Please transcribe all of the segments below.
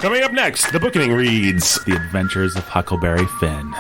Coming up next, the Bookening reads The Adventures of Huckleberry Finn.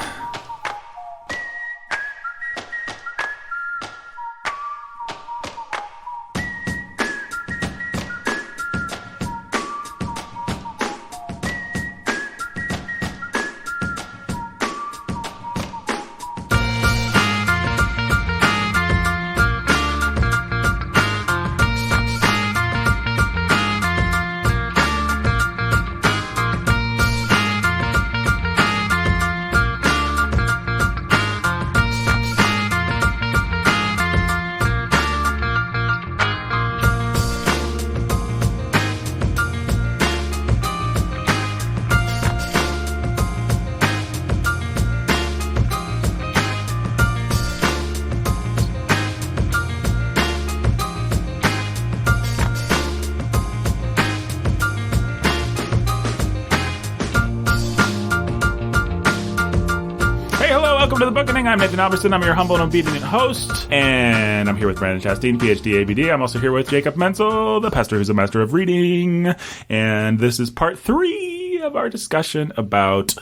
Welcome to the Bookening. I'm Nathan Albertson. I'm your humble and obedient host. And I'm here with Brandon Chastain, PhD, ABD. I'm also here with Jacob Menzel, the pastor who's a master of reading. And this is part 3 of our discussion about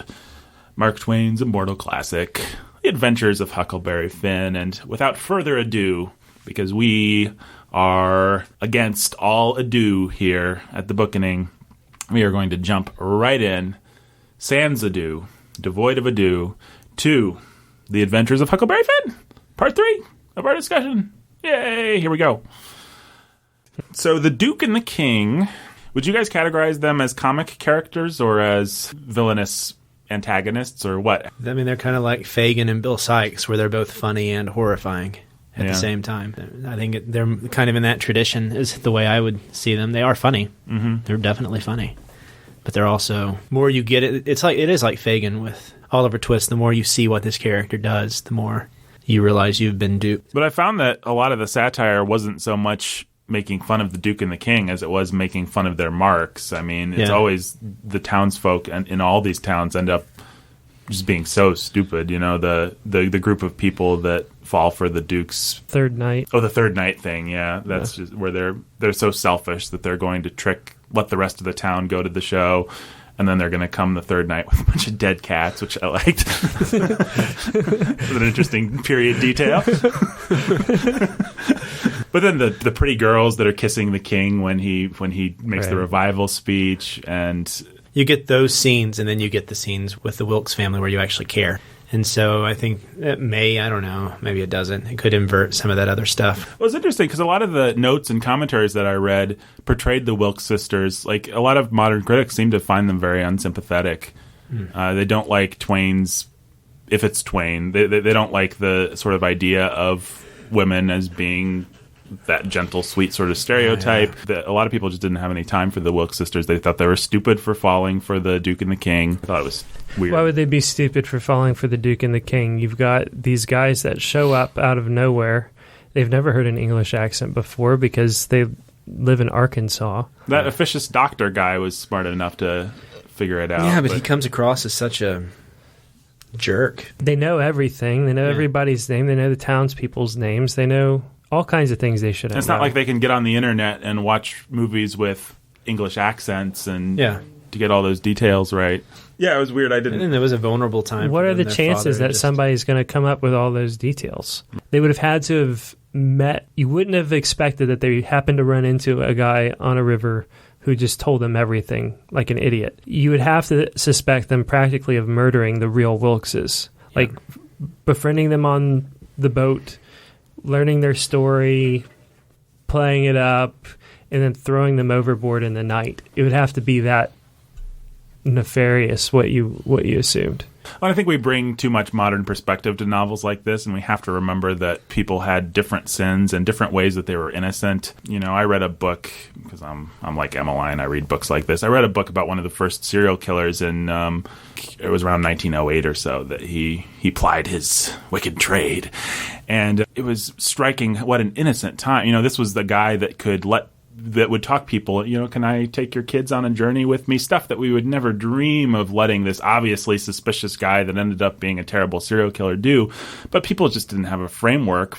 Mark Twain's immortal classic, The Adventures of Huckleberry Finn. And without further ado, because we are against all ado here at the Bookening, we are going to jump right in, sans ado, devoid of ado, to The Adventures of Huckleberry Finn, part 3 of our discussion. Yay, here we go. So the Duke and the King, would you guys categorize them as comic characters or as villainous antagonists or what? I mean, they're kind of like Fagin and Bill Sikes, where they're both funny and horrifying at the same time. I think they're kind of in that tradition is the way I would see them. They are funny. Mm-hmm. They're definitely funny. But they're also, more you get it, it is like Fagin with Oliver Twist. The more you see what this character does, the more you realize you've been duped. But I found that a lot of the satire wasn't so much making fun of the Duke and the King as it was making fun of their marks. I mean, it's always the townsfolk and in all these towns end up just being so stupid. You know, the group of people that fall for the Duke's third night. Oh, the third night thing. Yeah, that's just where they're so selfish that they're going to let the rest of the town go to the show. And then they're going to come the third night with a bunch of dead cats, which I liked. It was an interesting period detail. But then the pretty girls that are kissing the king when he makes the revival speech, and you get those scenes, and then you get the scenes with the Wilkes family where you actually care. And so I think it may, I don't know, maybe it doesn't. It could invert some of that other stuff. Well, it's interesting because a lot of the notes and commentaries that I read portrayed the Wilkes sisters. Like, a lot of modern critics seem to find them very unsympathetic. They don't like Twain's, if it's Twain, they don't like the sort of idea of women as being that gentle, sweet sort of stereotype. A lot of people just didn't have any time for the Wilkes sisters. They thought they were stupid for falling for the Duke and the King. I thought it was weird. Why would they be stupid for falling for the Duke and the King? You've got these guys that show up out of nowhere. They've never heard an English accent before because they live in Arkansas. That officious doctor guy was smart enough to figure it out. Yeah, but he comes across as such a jerk. They know everything. They know everybody's name. They know the townspeople's names. They know all kinds of things they should have. It's not like they can get on the internet and watch movies with English accents and to get all those details right. Yeah, it was weird. I didn't. And it was a vulnerable time. What are the chances that somebody's going to come up with all those details? They would have had to have met. You wouldn't have expected that they happened to run into a guy on a river who just told them everything like an idiot. You would have to suspect them practically of murdering the real Wilkeses, like befriending them on the boat, learning their story, playing it up, and then throwing them overboard in the night. It would have to be that nefarious what you assumed. Well, I think we bring too much modern perspective to novels like this, and we have to remember that people had different sins and different ways that they were innocent. You know, I read a book, because I'm like Emmeline, I read books like this. I read a book about one of the first serial killers in, it was around 1908 or so, that he plied his wicked trade. And it was striking what an innocent time. You know, this was the guy that could let that would talk people, can I take your kids on a journey with me? Stuff that we would never dream of letting this obviously suspicious guy that ended up being a terrible serial killer do. But people just didn't have a framework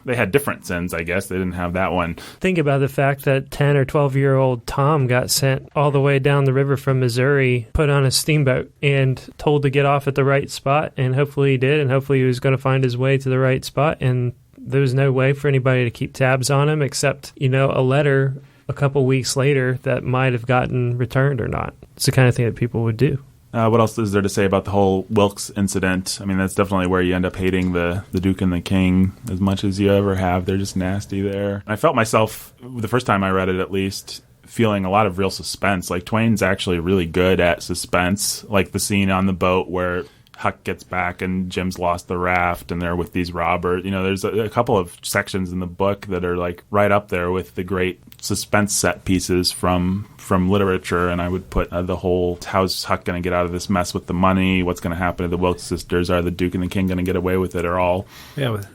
they had different sins, I guess. They didn't have that one. Think about the fact that 10 or 12-year-old Tom got sent all the way down the river from Missouri, put on a steamboat, and told to get off at the right spot. And hopefully he did, and hopefully he was going to find his way to the right spot. And there was no way for anybody to keep tabs on him except, a letter a couple weeks later that might have gotten returned or not. It's the kind of thing that people would do. What else is there to say about the whole Wilkes incident? I mean, that's definitely where you end up hating the Duke and the King as much as you ever have. They're just nasty there. I felt myself, the first time I read it at least, feeling a lot of real suspense. Like, Twain's actually really good at suspense. Like the scene on the boat where Huck gets back and Jim's lost the raft and they're with these robbers. There's a couple of sections in the book that are like right up there with the great suspense set pieces from literature. And I would put the whole, how's Huck going to get out of this mess with the money? What's going to happen to the Wilkes sisters? Are the Duke and the King going to get away with it? Are all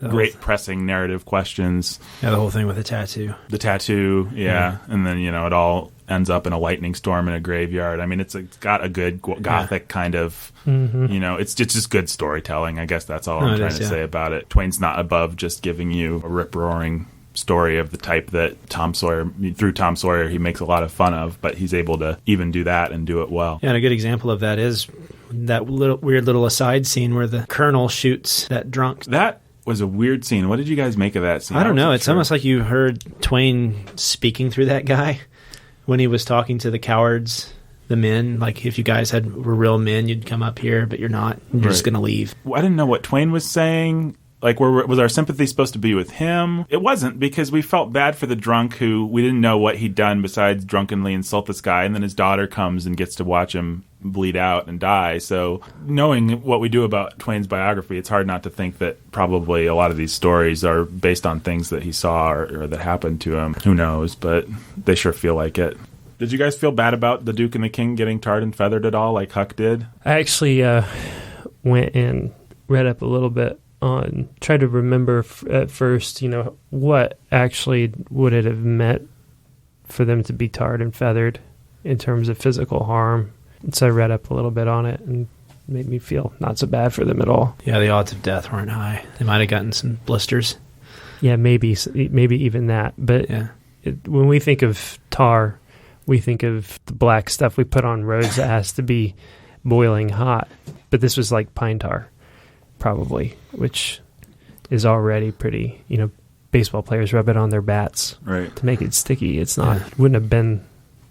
great pressing narrative questions. Yeah, the whole thing with the tattoo. The tattoo, yeah. And then, it all ends up in a lightning storm in a graveyard. I mean, it's got a good gothic kind of, it's just good storytelling. I guess that's all I'm trying to say about it. Twain's not above just giving you a rip-roaring story of the type that through Tom Sawyer, he makes a lot of fun of, but he's able to even do that and do it well. Yeah, and a good example of that is that weird little aside scene where the colonel shoots that drunk. That was a weird scene. What did you guys make of that scene? I don't know. It's almost like you heard Twain speaking through that guy when he was talking to the cowards, the men. Like, if you guys were real men, you'd come up here, but you're not. You're just going to leave. I didn't know what Twain was saying. Like, was our sympathy supposed to be with him? It wasn't, because we felt bad for the drunk who we didn't know what he'd done besides drunkenly insult this guy, and then his daughter comes and gets to watch him bleed out and die. So knowing what we do about Twain's biography, it's hard not to think that probably a lot of these stories are based on things that he saw or that happened to him. Who knows? But they sure feel like it. Did you guys feel bad about the Duke and the King getting tarred and feathered at all, like Huck did? I actually went and read up a little bit on, tried to remember at first, what actually would it have meant for them to be tarred and feathered in terms of physical harm. And so I read up a little bit on it and made me feel not so bad for them at all. Yeah, the odds of death weren't high. They might have gotten some blisters. Yeah, maybe even that. But yeah. When we think of tar, we think of the black stuff we put on roads that has to be boiling hot. But this was like pine tar, probably, which is already pretty, baseball players rub it on their bats to make it sticky. It's not, wouldn't have been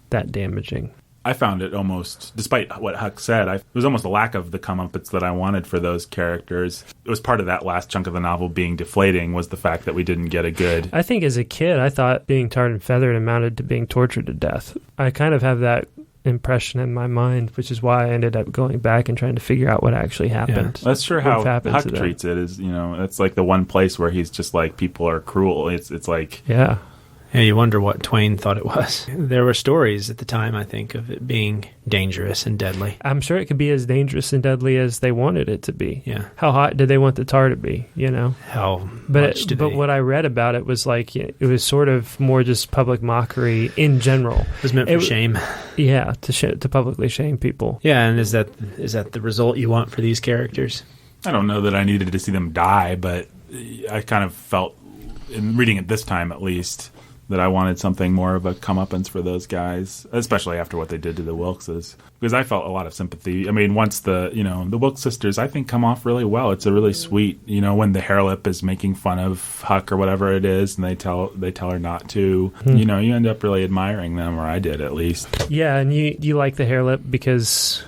that damaging. I found it almost, despite what Huck said, it was almost a lack of the comeuppance that I wanted for those characters. It was part of that last chunk of the novel being deflating, was the fact that we didn't get a good... I think as a kid, I thought being tarred and feathered amounted to being tortured to death. I kind of have that impression in my mind, which is why I ended up going back and trying to figure out what actually happened. Yeah. That's sure how Huck treats it. Is it's like the one place where he's just like, people are cruel. It's like... Yeah. Yeah, you wonder what Twain thought it was. There were stories at the time, I think, of it being dangerous and deadly. I'm sure it could be as dangerous and deadly as they wanted it to be. Yeah. How hot did they want the tar to be, How much to be? But what I read about it was like, it was sort of more just public mockery in general. It was meant for shame. Yeah, to publicly shame people. Yeah, and is that the result you want for these characters? I don't know that I needed to see them die, but I kind of felt, in reading it this time at least, that I wanted something more of a comeuppance for those guys, especially after what they did to the Wilkes, because I felt a lot of sympathy. I mean, once the Wilkes sisters, I think, come off really well. It's a really sweet, when the Harelip is making fun of Huck or whatever it is, and they tell her not to. You end up really admiring them, or I did at least. Yeah, and you like the Harelip because,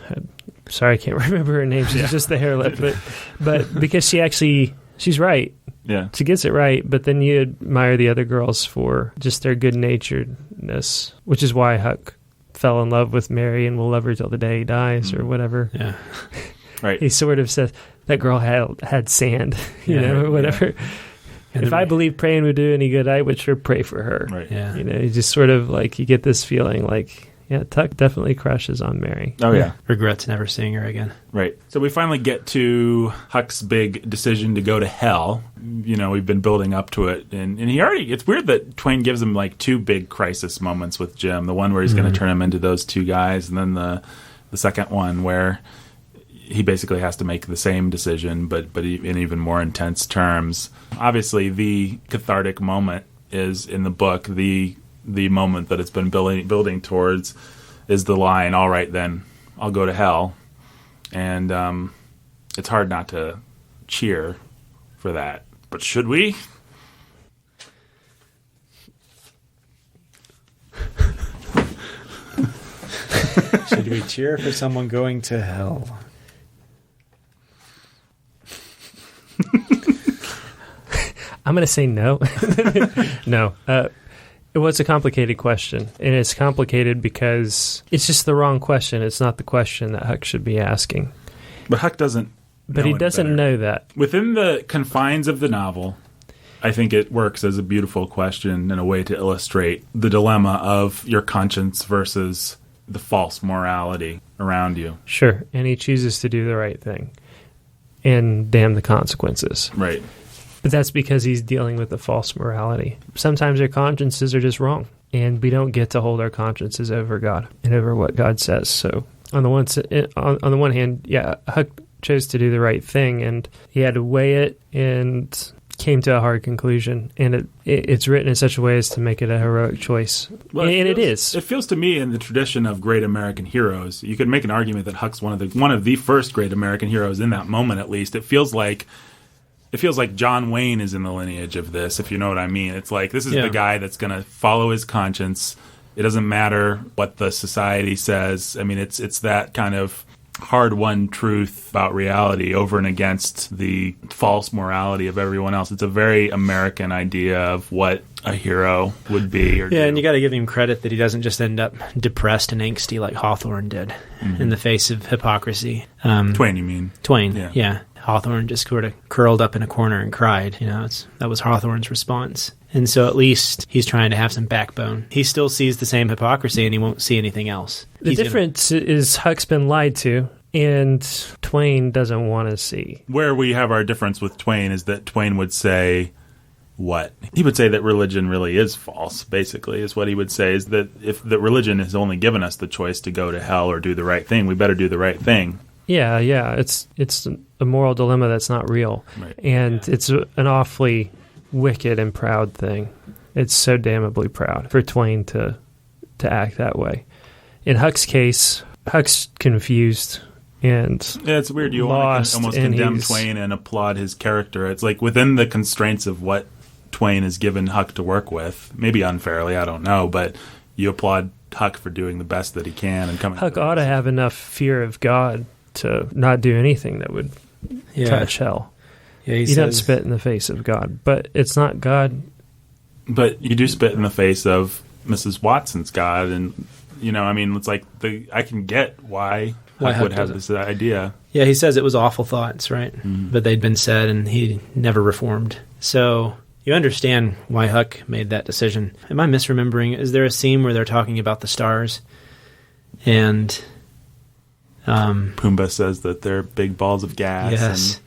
sorry, I can't remember her name. She's just the Harelip, but because she's right. Yeah. She gets it right, but then you admire the other girls for just their good-naturedness, which is why Huck fell in love with Mary and will love her till the day he dies or whatever. Yeah. Right. He sort of says, that girl had sand, or whatever. Yeah. And if I believe praying would do any good, I would sure pray for her. Right. Yeah. You just sort of like, you get this feeling like, Yeah, Tuck definitely crushes on Mary. Oh, yeah. Regrets never seeing her again. Right. So we finally get to Huck's big decision to go to hell. You know, we've been building up to it. And it's weird that Twain gives him like two big crisis moments with Jim. The one where he's going to turn him into those two guys, and then the second one where he basically has to make the same decision, but in even more intense terms. Obviously, the cathartic moment is in the book. The moment that it's been building towards is the line, "All right, then, I'll go to hell." And it's hard not to cheer for that. But should we? Should we cheer for someone going to hell? I'm going to say no. No. It was a complicated question, and it's complicated because it's just the wrong question. It's not the question that Huck should be asking. But Huck doesn't. But he doesn't know that. Within the confines of the novel, I think it works as a beautiful question and a way to illustrate the dilemma of your conscience versus the false morality around you. Sure, and he chooses to do the right thing and damn the consequences. Right. But that's because he's dealing with a false morality. Sometimes our consciences are just wrong, and we don't get to hold our consciences over God and over what God says. So on the one hand, yeah, Huck chose to do the right thing, and he had to weigh it and came to a hard conclusion. And it's written in such a way as to make it a heroic choice. Well, it is. It feels to me, in the tradition of great American heroes, you could make an argument that Huck's one of the first great American heroes in that moment, at least. It feels like John Wayne is in the lineage of this, if you know what I mean. It's like, this is the guy that's going to follow his conscience. It doesn't matter what the society says. I mean, it's that kind of hard-won truth about reality over and against the false morality of everyone else. It's a very American idea of what a hero would be. And you got to give him credit that he doesn't just end up depressed and angsty like Hawthorne did in the face of hypocrisy. Twain, you mean? Twain, yeah. Hawthorne just sort of curled up in a corner and cried. You know, that was Hawthorne's response. And so at least he's trying to have some backbone. He still sees the same hypocrisy, and he won't see anything else. The difference is Huck's been lied to, and Twain doesn't want to see. Where we have our difference with Twain is that Twain would say what? He would say that religion really is false, basically, is what he would say, is that if the religion has only given us the choice to go to hell or do the right thing, we better do the right thing. Yeah. It's a moral dilemma that's not real. Right. And it's an awfully wicked and proud thing. It's so damnably proud for Twain to act that way. In Huck's case, Huck's confused and it's weird. You want to almost condemn Twain and applaud his character. It's like within the constraints of what Twain has given Huck to work with, maybe unfairly, I don't know, but you applaud Huck for doing the best that he can and coming. Huck ought to have enough fear of God to not do anything that would touch hell. Yeah, you don't spit in the face of God, but it's not God. But you do spit in the face of Mrs. Watson's God, and I mean, it's like I can get why Huck would have this idea. Yeah, he says it was awful thoughts, right? Mm-hmm. But they'd been said, and he never reformed. So you understand why Huck made that decision. Am I misremembering? Is there a scene where they're talking about the stars, and Pumbaa says that they're big balls of gas? Yes. And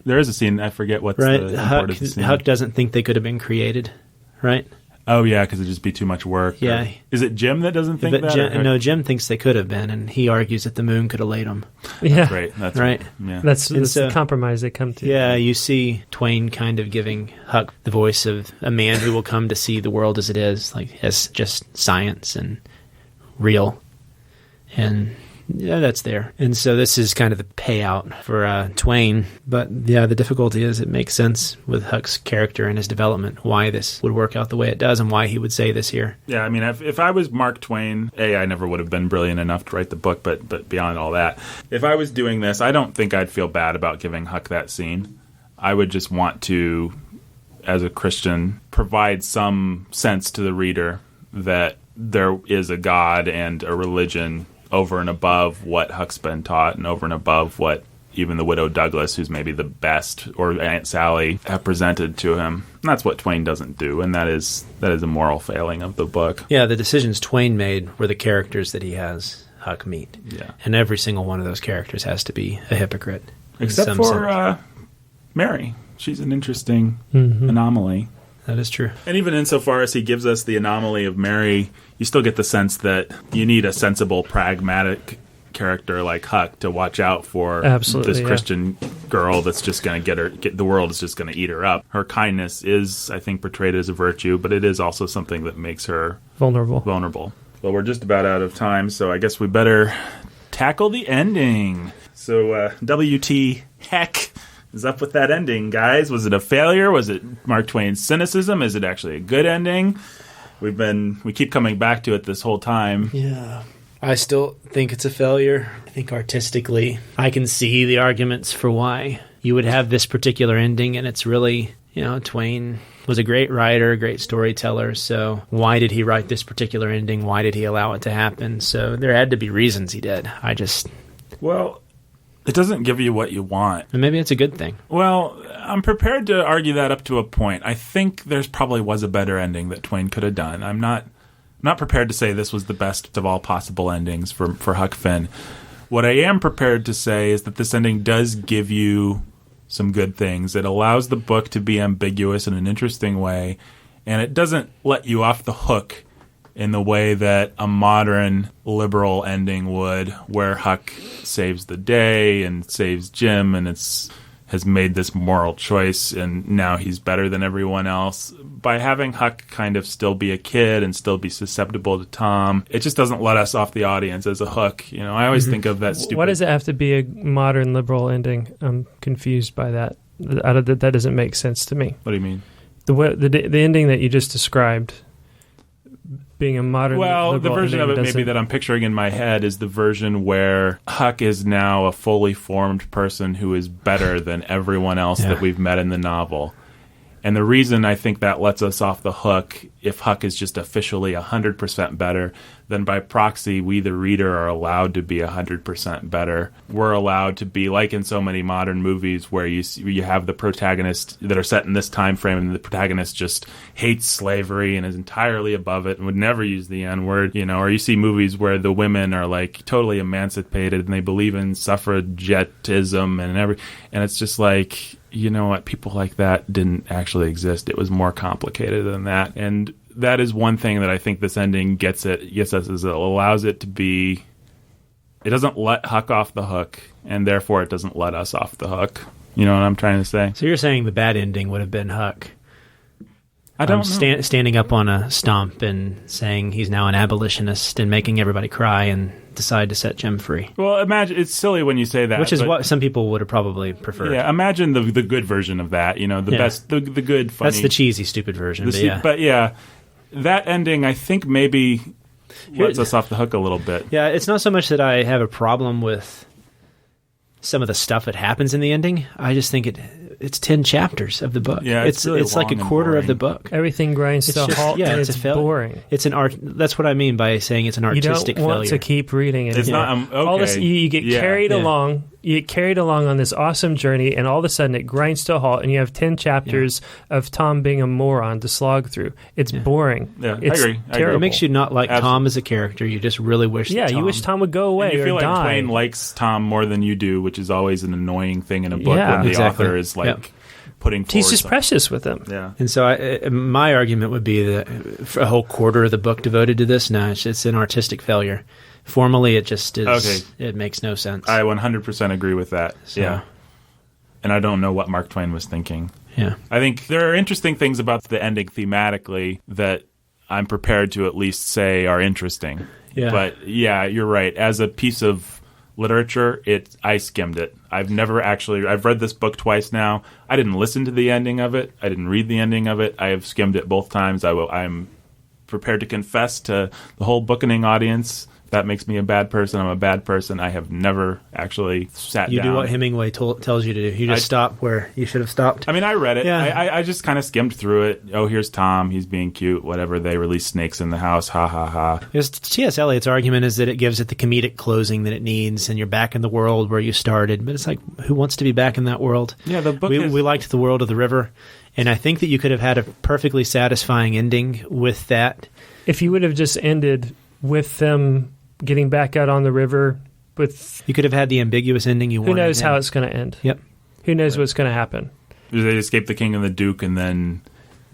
there is a scene, I forget what's the import of the scene. Huck doesn't think they could have been created, right? Oh, yeah, because it'd just be too much work. Yeah. Is it Jim that doesn't think that? No, Jim thinks they could have been, and he argues that the moon could have laid them. Yeah. That's right. That's right. Yeah. That's the compromise they come to. Yeah, you see Twain kind of giving Huck the voice of a man who will come to see the world as it is, like as just science and real. And yeah, that's there. And so this is kind of the payout for Twain. But yeah, the difficulty is it makes sense with Huck's character and his development, why this would work out the way it does and why he would say this here. Yeah, I mean, if I was Mark Twain, I never would have been brilliant enough to write the book, but beyond all that, if I was doing this, I don't think I'd feel bad about giving Huck that scene. I would just want to, as a Christian, provide some sense to the reader that there is a God and a religion over and above what Huck's been taught and over and above what even the widow Douglas, who's maybe the best, or Aunt Sally, have presented to him. And that's what Twain doesn't do, and that is a moral failing of the book. Yeah, the decisions Twain made were the characters that he has Huck meet. Yeah. And every single one of those characters has to be a hypocrite. Except for Mary. She's an interesting anomaly. That is true. And even insofar as he gives us the anomaly of Mary, you still get the sense that you need a sensible, pragmatic character like Huck to watch out for this Christian girl that's just going to get the world is just going to eat her up. Her kindness is, I think, portrayed as a virtue, but it is also something that makes her vulnerable. Well, we're just about out of time, so I guess we better tackle the ending. So, W.T. Heck is up with that ending, guys. Was it a failure? Was it Mark Twain's cynicism? Is it actually a good ending? We keep coming back to it this whole time. Yeah. I still think it's a failure. I think artistically, I can see the arguments for why you would have this particular ending, and it's really, Twain was a great writer, a great storyteller, so why did he write this particular ending? Why did he allow it to happen? So there had to be reasons he did. Well, it doesn't give you what you want. And maybe it's a good thing. Well, I'm prepared to argue that up to a point. I think there's probably was a better ending that Twain could have done. I'm not prepared to say this was the best of all possible endings for Huck Finn. What I am prepared to say is that this ending does give you some good things. It allows the book to be ambiguous in an interesting way, and it doesn't let you off the hook in the way that a modern liberal ending would, where Huck saves the day and saves Jim and has made this moral choice and now he's better than everyone else. By having Huck kind of still be a kid and still be susceptible to Tom, it just doesn't let us off the audience as a hook. I always think of that stupid... Why does it have to be a modern liberal ending? I'm confused by that. That doesn't make sense to me. What do you mean? The ending that you just described being a modern liberal the version of it maybe that I'm picturing in my head is the version where Huck is now a fully formed person who is better than everyone else that we've met in the novel. And the reason I think that lets us off the hook, if Huck is just officially 100% better, then by proxy, we, the reader, are allowed to be 100% better. We're allowed to be, like in so many modern movies, where you have the protagonists that are set in this time frame, and the protagonist just hates slavery and is entirely above it and would never use the N-word, or you see movies where the women are like totally emancipated and they believe in suffragettism and it's just like... You know what? People like that didn't actually exist. It was more complicated than that. And that is one thing that I think this ending gets us is it allows it to be... It doesn't let Huck off the hook, and therefore it doesn't let us off the hook. You know what I'm trying to say? So you're saying the bad ending would have been Huck? I don't know. Standing up on a stump and saying he's now an abolitionist and making everybody cry and decide to set Jim free. Well, imagine it's silly when you say that, which is what some people would have probably preferred. Yeah, imagine the good version of that. Best, the good, funny. That's the cheesy, stupid version. But that ending I think maybe lets us off the hook a little bit. Yeah, it's not so much that I have a problem with some of the stuff that happens in the ending. I just think it's 10 chapters of the book. Yeah, it's really like a quarter of the book. Everything grinds to a halt. Yeah, it's boring. It's an art. That's what I mean by saying it's an artistic failure. You don't want to keep reading it. It's not. Okay. All this, you get carried along. You get carried along on this awesome journey, and all of a sudden it grinds to a halt, and you have 10 chapters of Tom being a moron to slog through. It's boring. Yeah, it's I agree. Terrible. It makes you not like Tom as a character. You just really wish. You wish Tom would go away and you feel or like die. Twain likes Tom more than you do, which is always an annoying thing in a book when the author is like putting forward. He's just precious with him. Yeah, and so my argument would be that for a whole quarter of the book devoted to this, it's an artistic failure. Formally, it just is. Okay. It makes no sense. I 100% agree with that. So. Yeah. And I don't know what Mark Twain was thinking. Yeah. I think there are interesting things about the ending thematically that I'm prepared to at least say are interesting. Yeah. But yeah, you're right. As a piece of literature, I skimmed it. I've read this book twice now. I didn't listen to the ending of it. I didn't read the ending of it. I have skimmed it both times. I'm prepared to confess to the whole Bookening audience that makes me a bad person. I'm a bad person. I have never actually sat down. You do what Hemingway tells you to do. You just stop where you should have stopped. I mean, I read it. Yeah. I just kind of skimmed through it. Oh, here's Tom. He's being cute. Whatever. They release snakes in the house. Ha, ha, ha. Because T.S. Eliot's argument is that it gives it the comedic closing that it needs, and you're back in the world where you started. But it's like, who wants to be back in that world? Yeah, the book we liked the world of the river, and I think that you could have had a perfectly satisfying ending with that. If you would have just ended with them getting back out on the river, you could have had the ambiguous ending you wanted. Who knows how it's going to end? Yep. Who knows what's going to happen? They escape the king and the duke, and then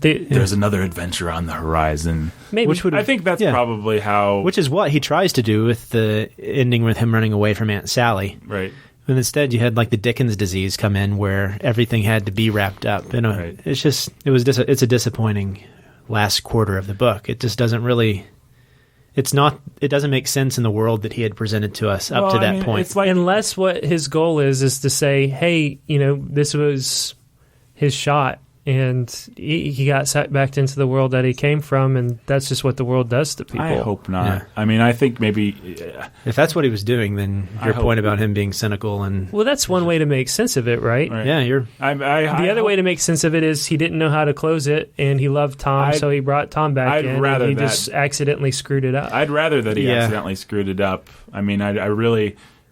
there's another adventure on the horizon. Maybe. I think that's probably how... Which is what he tries to do with the ending with him running away from Aunt Sally. Right. And instead you had like the Dickens disease come in where everything had to be wrapped up. Right. It's a disappointing last quarter of the book. It just doesn't really... It doesn't make sense in the world that he had presented to us up to that point. It's like, unless what his goal is to say, hey, this was his shot, and he got sucked back into the world that he came from, and that's just what the world does to people. I hope not. Yeah. I mean, I think maybe... If that's what he was doing, then your point about him being cynical and... Well, that's one way to make sense of it, right? Yeah, the other way to make sense of it is he didn't know how to close it, and he loved Tom, so he brought Tom back in, and he just accidentally screwed it up. I'd rather that he accidentally screwed it up. I mean,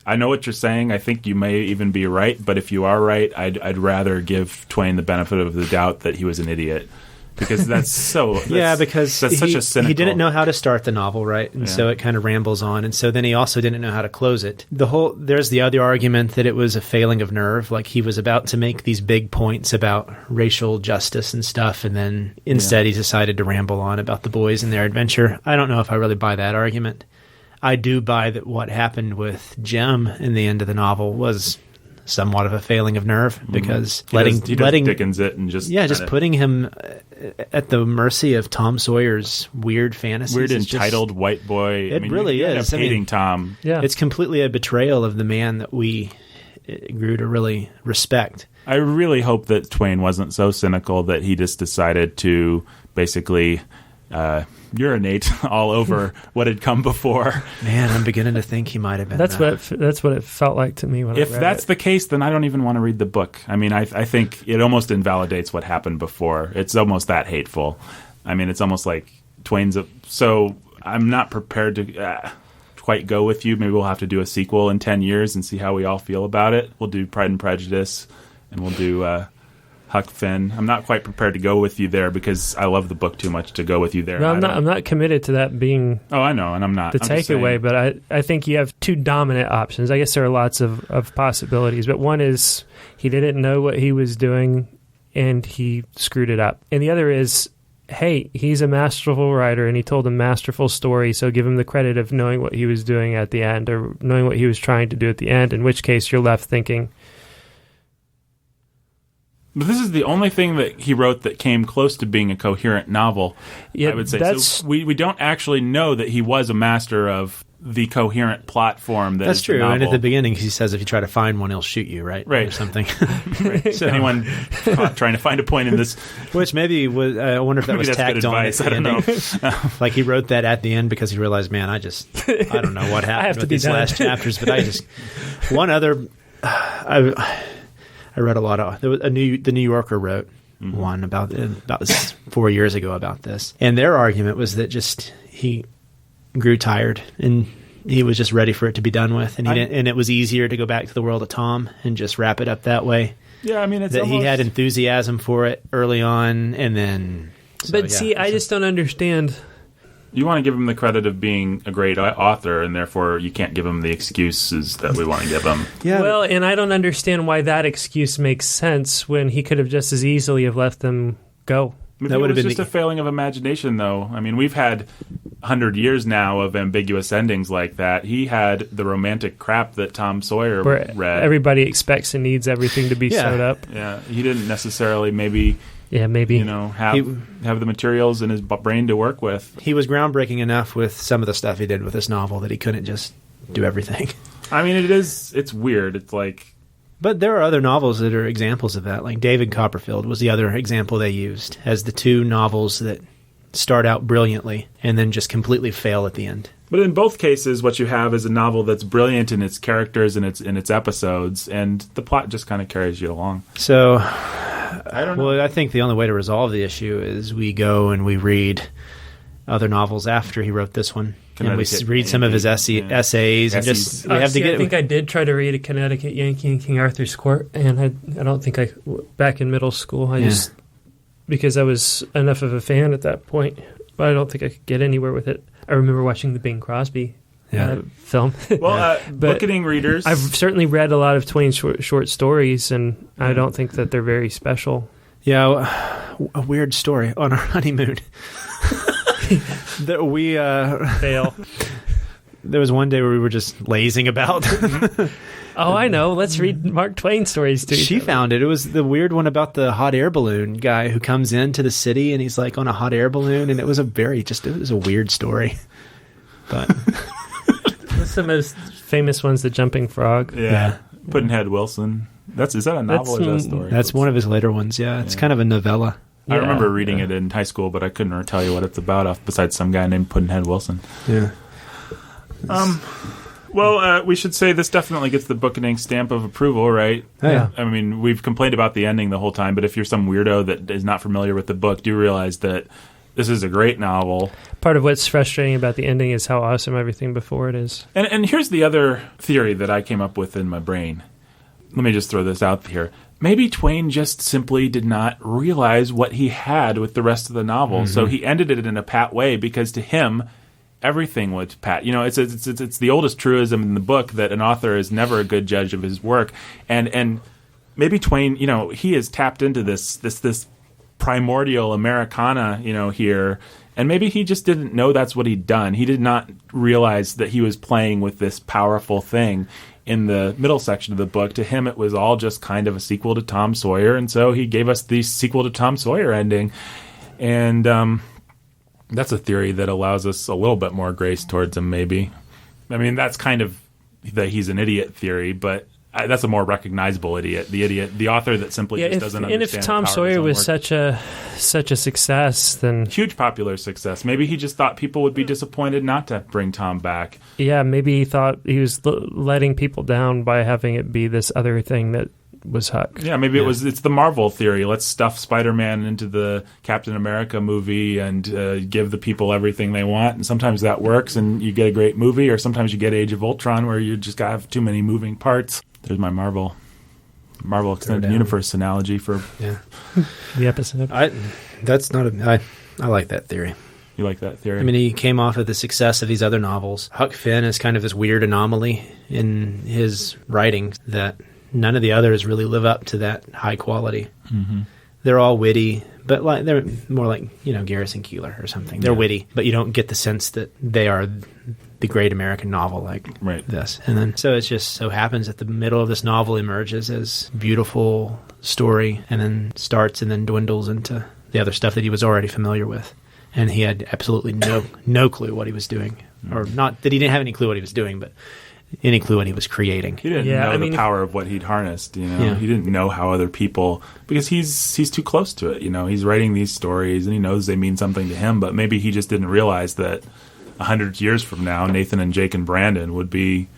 I know what you're saying. I think you may even be right, but if you are right, I'd rather give Twain the benefit of the doubt that he was an idiot, because that's so... because that's such a cynical... He didn't know how to start the novel, right? And so it kind of rambles on, and so then he also didn't know how to close it. There's the other argument that it was a failing of nerve, like he was about to make these big points about racial justice and stuff, and then instead he decided to ramble on about the boys and their adventure. I don't know if I really buy that argument. I do buy that what happened with Jem in the end of the novel was somewhat of a failing of nerve, because letting Dickens it and just putting him at the mercy of Tom Sawyer's weird fantasies. Weird entitled white boy. It really is. Hating Tom. Yeah. It's completely a betrayal of the man that we grew to really respect. I really hope that Twain wasn't so cynical that he just decided to basically urinate all over what had come before. Man, I'm beginning to think he might have been. That's what it felt like to me when I read it. If that's the case, then I don't even want to read the book. I mean, I think it almost invalidates what happened before. It's almost that hateful. I mean, it's almost like Twain's so I'm not prepared to quite go with you. Maybe we'll have to do a sequel in 10 years and see how we all feel about it. We'll do Pride and Prejudice, and we'll do Huck Finn. I'm not quite prepared to go with you there because I love the book too much to go with you there. No, I'm not committed to that being. Oh, I know, and I'm not the takeaway. But I think you have two dominant options. I guess there are lots of possibilities, but one is he didn't know what he was doing and he screwed it up, and the other is, hey, he's a masterful writer and he told a masterful story, so give him the credit of knowing what he was doing at the end, or knowing what he was trying to do at the end. In which case, you're left thinking. But this is the only thing that he wrote that came close to being a coherent novel, yeah, I would say. So we don't actually know that he was a master of the coherent plot form that That's is true. the novel. And at the beginning, he says if you try to find one, he'll shoot you, right? Right. Or something. Right. So anyone trying to find a point in this... Which maybe was, I wonder if that was tacked on at the ending. Like he wrote that at the end because he realized, man, I don't know what happened with these last chapters, but one other... I read a lot of the New Yorker wrote one about 4 years ago about this, and their argument was that just he grew tired and he was just ready for it to be done with, and and it was easier to go back to the world of Tom and just wrap it up that way. Yeah, I mean, it's that he had enthusiasm for it early on, and then. I just don't understand. You want to give him the credit of being a great author, and therefore you can't give him the excuses that we want to give him. Yeah. Well, and I don't understand why that excuse makes sense when he could have just as easily have let them go. That would have been just a failing of imagination, though. I mean, we've had 100 years now of ambiguous endings like that. He had the romantic crap that Tom Sawyer read. Everybody expects and needs everything to be sewed up. Yeah, he didn't necessarily maybe have the materials in his brain to work with. He was groundbreaking enough with some of the stuff he did with this novel that he couldn't just do everything. I mean, it's weird. It's like... But there are other novels that are examples of that. Like David Copperfield was the other example they used as the two novels that start out brilliantly and then just completely fail at the end. But in both cases, what you have is a novel that's brilliant in its characters and its episodes, and the plot just kind of carries you along. So, I don't know. Well, I think the only way to resolve the issue is we go and we read other novels after he wrote this one. And we read some of his essays and just we have to get. I think I did try to read a Connecticut Yankee in King Arthur's Court, and I don't think back in middle school. Just because I was enough of a fan at that point, but I don't think I could get anywhere with it. I remember watching the Bing Crosby film. Well, Bookening readers, I've certainly read a lot of Twain's short stories, and I don't think that they're very special. Yeah, a weird story on our honeymoon. That we fail. There was one day where we were just lazing about. Oh, I know. Let's read Mark Twain stories too. She found it. It was the weird one about the hot air balloon guy who comes into the city and he's like on a hot air balloon, and it was a weird story. But what's the most famous one's the Jumping Frog? Yeah. Pudd'nhead Wilson. Is that a novel or is that a story? That's one of his later ones. Yeah, it's kind of a novella. I remember reading it in high school, but I couldn't tell you what it's about besides some guy named Pudd'nhead Wilson. Yeah. Well, we should say this definitely gets the Bookening stamp of approval, right? Yeah. I mean, we've complained about the ending the whole time, but if you're some weirdo that is not familiar with the book, do realize that this is a great novel. Part of what's frustrating about the ending is how awesome everything before it is. And here's the other theory that I came up with in my brain. Let me just throw this out here. Maybe Twain just simply did not realize what he had with the rest of the novel, so he ended it in a pat way because to him, everything was pat. You know, it's the oldest truism in the book that an author is never a good judge of his work, and maybe Twain, you know, he has tapped into this primordial Americana, you know, here, and maybe he just didn't know that's what he'd done. He did not realize that he was playing with this powerful thing. In the middle section of the book, to him it was all just kind of a sequel to Tom Sawyer, and so he gave us the sequel to Tom Sawyer ending. And that's a theory that allows us a little bit more grace towards him, maybe. I mean, that's kind of the he's an idiot theory, but that's a more recognizable idiot. The author that simply just doesn't understand. And if Tom Sawyer was such a success, then huge popular success, maybe he just thought people would be disappointed not to bring Tom back. Yeah, maybe he thought he was letting people down by having it be this other thing that was Huck. Yeah, maybe it's the Marvel theory. Let's stuff Spider-Man into the Captain America movie and give the people everything they want. And sometimes that works and you get a great movie, or sometimes you get Age of Ultron where you just have too many moving parts. There's my Marvel Extended Universe analogy for the episode. I like that theory. You like that theory? I mean, he came off of the success of these other novels. Huck Finn is kind of this weird anomaly in his writing that none of the others really live up to that high quality. Mm-hmm. They're all witty, but they're more like, you know, Garrison Keillor or something. They're witty, but you don't get the sense that they are the great American novel like this. And then so it just so happens that the middle of this novel emerges as beautiful story and then starts and then dwindles into the other stuff that he was already familiar with. And he had absolutely no clue what he was doing. Or not that he didn't have any clue what he was doing, but any clue what he was creating. He didn't know the power of what he'd harnessed, you know. Yeah. He didn't know how other people, because he's too close to it, you know. He's writing these stories and he knows they mean something to him, but maybe he just didn't realize that 100 years from now, Nathan and Jake and Brandon would be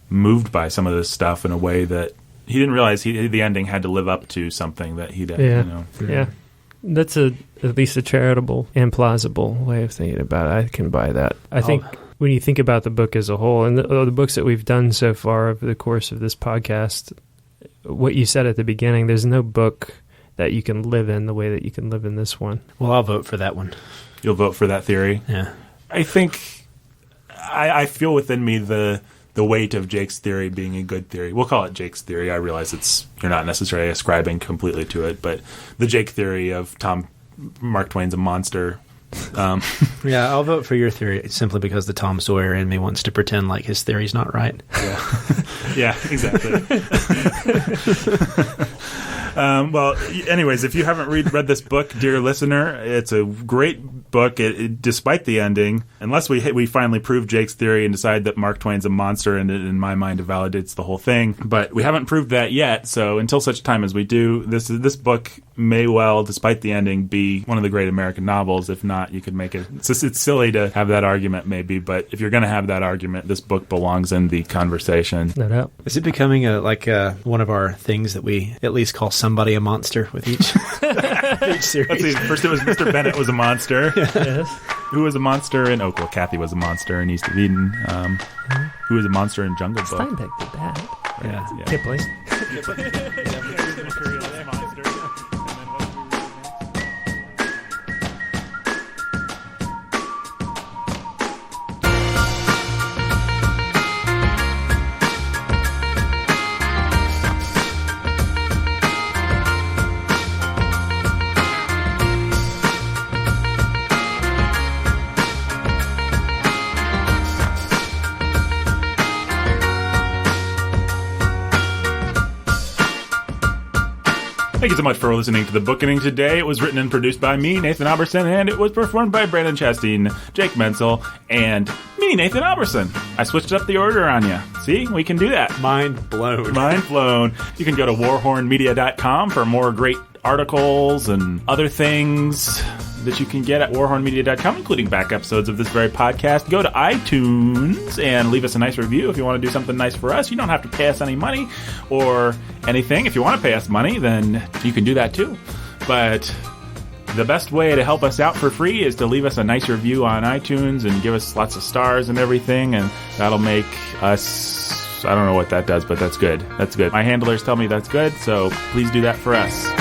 moved by some of this stuff in a way that he didn't realize the ending had to live up to something that he did, you know. Yeah. That's at least a charitable and plausible way of thinking about it. I can buy that. I think when you think about the book as a whole, and the books that we've done so far over the course of this podcast, what you said at the beginning, there's no book that you can live in the way that you can live in this one. Well, I'll vote for that one. You'll vote for that theory? Yeah. I think I feel within me the weight of Jake's theory being a good theory. We'll call it Jake's theory. I realize you're not necessarily ascribing completely to it, but the Jake theory of Mark Twain's a monster. Yeah, I'll vote for your theory simply because the Tom Sawyer in me wants to pretend like his theory's not right. Yeah, yeah, exactly. Well, anyways, if you haven't read this book, dear listener, it's a great book. Despite the ending, unless we finally prove Jake's theory and decide that Mark Twain's a monster, and it, in my mind, validates the whole thing. But we haven't proved that yet. So until such time as we do, this book may well, despite the ending, be one of the great American novels. If not, you could make it. It's silly to have that argument, maybe. But if you're going to have that argument, this book belongs in the conversation. No doubt. Is it becoming one of our things that we at least call somebody a monster with each, each series? Let's see. First, it was Mr. Bennett was a monster. Yes. Who was a monster in Oakville? Kathy was a monster in East of Eden. Who was a monster in Jungle Book? Steinbeck did that. Yeah. Kipling. Thank you so much for listening to the Bookening today. It was written and produced by me, Nathan Alberson, and it was performed by Brandon Chastain, Jake Menzel, and me, Nathan Alberson. I switched up the order on you. See? We can do that. Mind blown. Mind blown. You can go to warhornmedia.com for more great articles and other things that you can get at warhornmedia.com, including back episodes of this very podcast. Go to iTunes and leave us a nice review if you want to do something nice for us. You don't have to pay us any money or anything. If you want to pay us money, then you can do that too. But the best way to help us out for free is to leave us a nice review on iTunes and give us lots of stars and everything, and that'll make us... I don't know what that does, but that's good. That's good. My handlers tell me that's good, so please do that for us.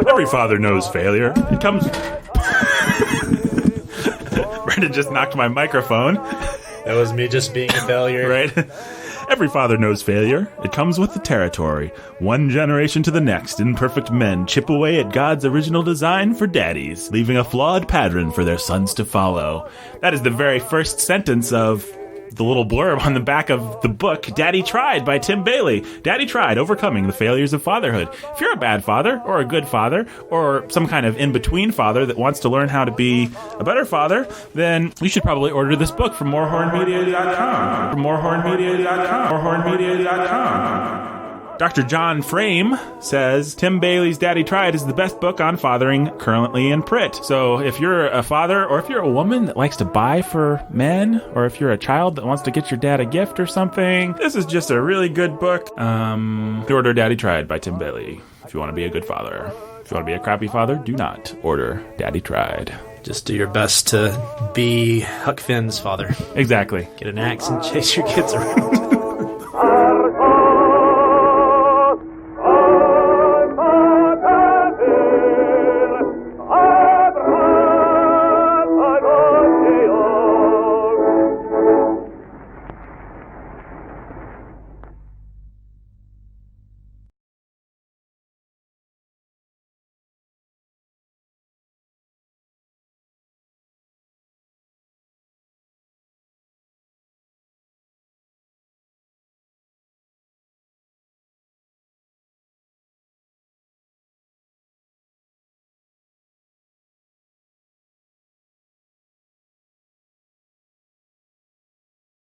Every father knows failure. It comes... Brandon just knocked my microphone. That was me just being a failure. Right? Every father knows failure. It comes with the territory. One generation to the next, imperfect men chip away at God's original design for daddies, leaving a flawed pattern for their sons to follow. That is the very first sentence of the little blurb on the back of the book, Daddy Tried by Tim Bailey. Daddy Tried, Overcoming the Failures of Fatherhood. If you're a bad father, or a good father, or some kind of in-between father that wants to learn how to be a better father, then you should probably order this book from morehornmedia.com. From morehornmedia.com. Morehornmedia.com. Dr. John Frame says Tim Bailey's Daddy Tried is the best book on fathering currently in print. So if you're a father, or if you're a woman that likes to buy for men, or if you're a child that wants to get your dad a gift or something, this is just a really good book. Order Daddy Tried by Tim Bailey if you want to be a good father. If you want to be a crappy father, do not order Daddy Tried. Just do your best to be Huck Finn's father. Exactly. Get an axe and chase your kids around.